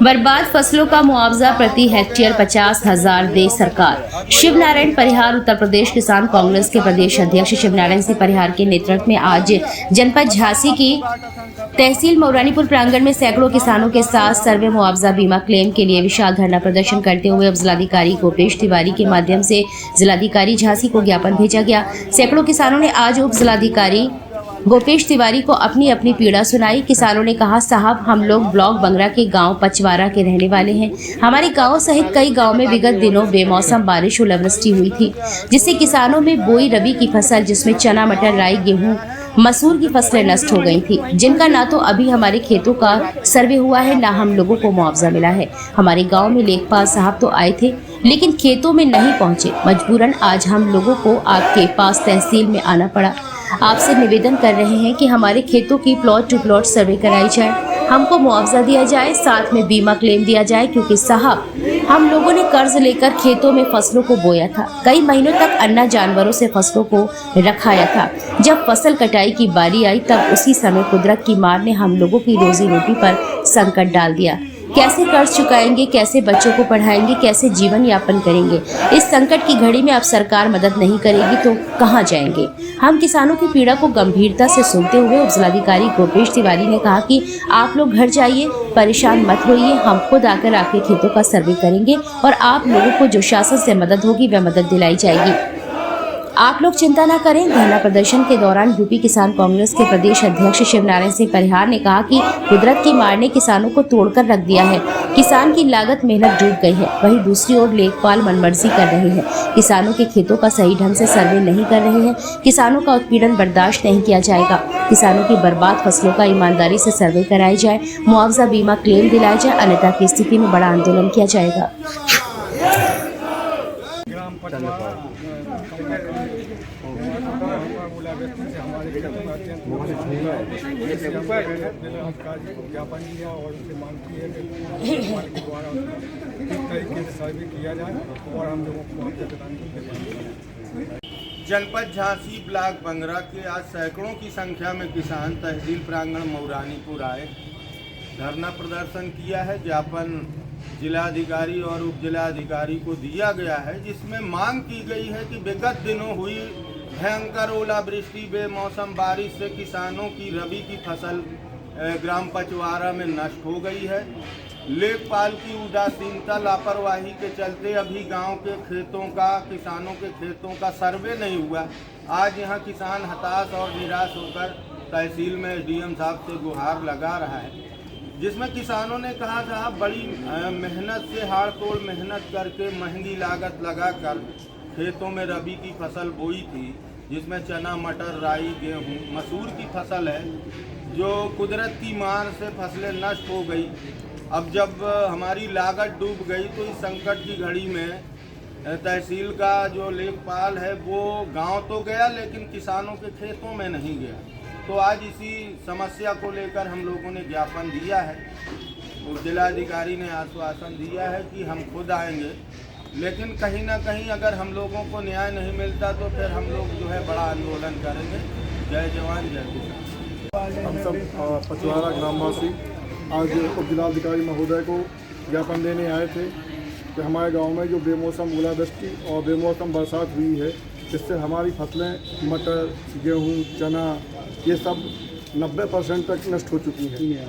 बर्बाद फसलों का मुआवजा प्रति हेक्टेयर 50,000 दे सरकार। शिव नारायण परिहार उत्तर प्रदेश किसान कांग्रेस के प्रदेश अध्यक्ष शिव नारायण सिंह परिहार के नेतृत्व में आज जनपद झांसी की तहसील मऊरानीपुर प्रांगण में सैकड़ों किसानों के साथ सर्वे मुआवजा बीमा क्लेम के लिए विशाल धरना प्रदर्शन करते हुए उप जिलाधिकारी गोपेश तिवारी के माध्यम से जिलाधिकारी झांसी को ज्ञापन भेजा गया। सैकड़ों किसानों ने आज उप जिलाधिकारी गोपेश तिवारी को अपनी अपनी पीड़ा सुनाई। किसानों ने कहा, साहब हम लोग ब्लॉक बंगरा के गांव पचवारा के रहने वाले हैं। हमारे गांव सहित कई गांव में विगत दिनों बेमौसम बारिश ओलावृष्टि हुई थी, जिससे किसानों में बोई रबी की फसल जिसमें चना, मटर, राई, गेहूं, मसूर की फसलें नष्ट हो गई थी, जिनका ना तो अभी हमारे खेतों का सर्वे हुआ है, ना हम लोगों को मुआवजा मिला है। हमारे गांव में लेखपाल साहब तो आए थे, लेकिन खेतों में नहीं पहुंचे। मजबूरन आज हम लोगों को आपके पास तहसील में आना पड़ा। आपसे निवेदन कर रहे हैं कि हमारे खेतों की प्लॉट टू प्लॉट सर्वे कराई जाए, हमको मुआवजा दिया जाए, साथ में बीमा क्लेम दिया जाए, क्योंकि साहब हम लोगों ने कर्ज लेकर खेतों में फसलों को बोया था। कई महीनों तक अन्ना जानवरों से फसलों को रखाया था। जब फसल कटाई की बारी आई तब उसी समय कुदरत की मार ने हम लोगों की रोजी रोटी पर संकट डाल दिया। कैसे कर्ज चुकाएंगे, कैसे बच्चों को पढ़ाएंगे, कैसे जीवन यापन करेंगे। इस संकट की घड़ी में अब सरकार मदद नहीं करेगी तो कहां जाएंगे। हम किसानों की पीड़ा को गंभीरता से सुनते हुए उप जिलाधिकारी गोपेश तिवारी ने कहा कि आप लोग घर जाइए, परेशान मत होइए, हम खुद आकर आपके खेतों का सर्वे करेंगे और आप लोगों को जो शासन से मदद होगी वह मदद दिलाई जाएगी। आप लोग चिंता न करें। धरना प्रदर्शन के दौरान यूपी किसान कांग्रेस के प्रदेश अध्यक्ष शिव नारायण सिंह परिहार ने कहा कि कुदरत की मार ने किसानों को तोड़कर रख दिया है। किसान की लागत मेहनत डूब गई है। वहीं दूसरी ओर लेखपाल मनमर्जी कर रहे हैं, किसानों के खेतों का सही ढंग से सर्वे नहीं कर रहे हैं। किसानों का उत्पीड़न बर्दाश्त नहीं किया जाएगा। किसानों की बर्बाद फसलों का ईमानदारी से सर्वे कराया जाए, मुआवजा बीमा क्लेम दिलाया जाए, अन्यथा की स्थिति में बड़ा आंदोलन किया जाएगा। ज्ञापन दिया और उनसे मांग की है कि द्वारा किस तरीके से सर्वे किया जाए और हम लोगों को मुआवजा दिलाने की। जनपद झांसी ब्लॉक बंगरा के आज सैकड़ों की संख्या में किसान तहसील प्रांगण मऊरानीपुर आए, धरना प्रदर्शन किया है। ज्ञापन जिलाधिकारी और उप जिलाधिकारी को दिया गया है, जिसमें मांग की गई है कि विगत दिनों हुई भयंकर ओलावृष्टि बेमौसम बारिश से किसानों की रबी की फसल ग्राम पचवारा में नष्ट हो गई है। लेखपाल की उदासीनता लापरवाही के चलते अभी गांव के खेतों का, किसानों के खेतों का सर्वे नहीं हुआ। आज यहां किसान हताश और निराश होकर तहसील में एसडीएम साहब से गुहार लगा रहा है, जिसमें किसानों ने कहा था बड़ी मेहनत से हाड़ तोड़ मेहनत करके महंगी लागत लगाकर खेतों में रबी की फसल बोई थी, जिसमें चना, मटर, राई, गेहूं, मसूर की फसल है, जो कुदरत की मार से फसलें नष्ट हो गई। अब जब हमारी लागत डूब गई तो इस संकट की घड़ी में तहसील का जो लेखपाल है वो गांव तो गया, लेकिन किसानों के खेतों में नहीं गया। तो आज इसी समस्या को लेकर हम लोगों ने ज्ञापन दिया है। जिलाधिकारी ने आश्वासन दिया है कि हम खुद आएंगे, लेकिन कहीं ना कहीं अगर हम लोगों को न्याय नहीं मिलता तो फिर हम लोग जो है बड़ा आंदोलन करेंगे। जय जवान जय किसान। हम सब पचवारा ग्रामवासी आज उप जिलाधिकारी महोदय को ज्ञापन देने आए थे कि हमारे गांव में जो बेमौसम ओलावृष्टि और बेमौसम बरसात हुई है, जिससे हमारी फसलें मटर, गेहूं, चना ये सब 90% तक नष्ट हो चुकी हैं।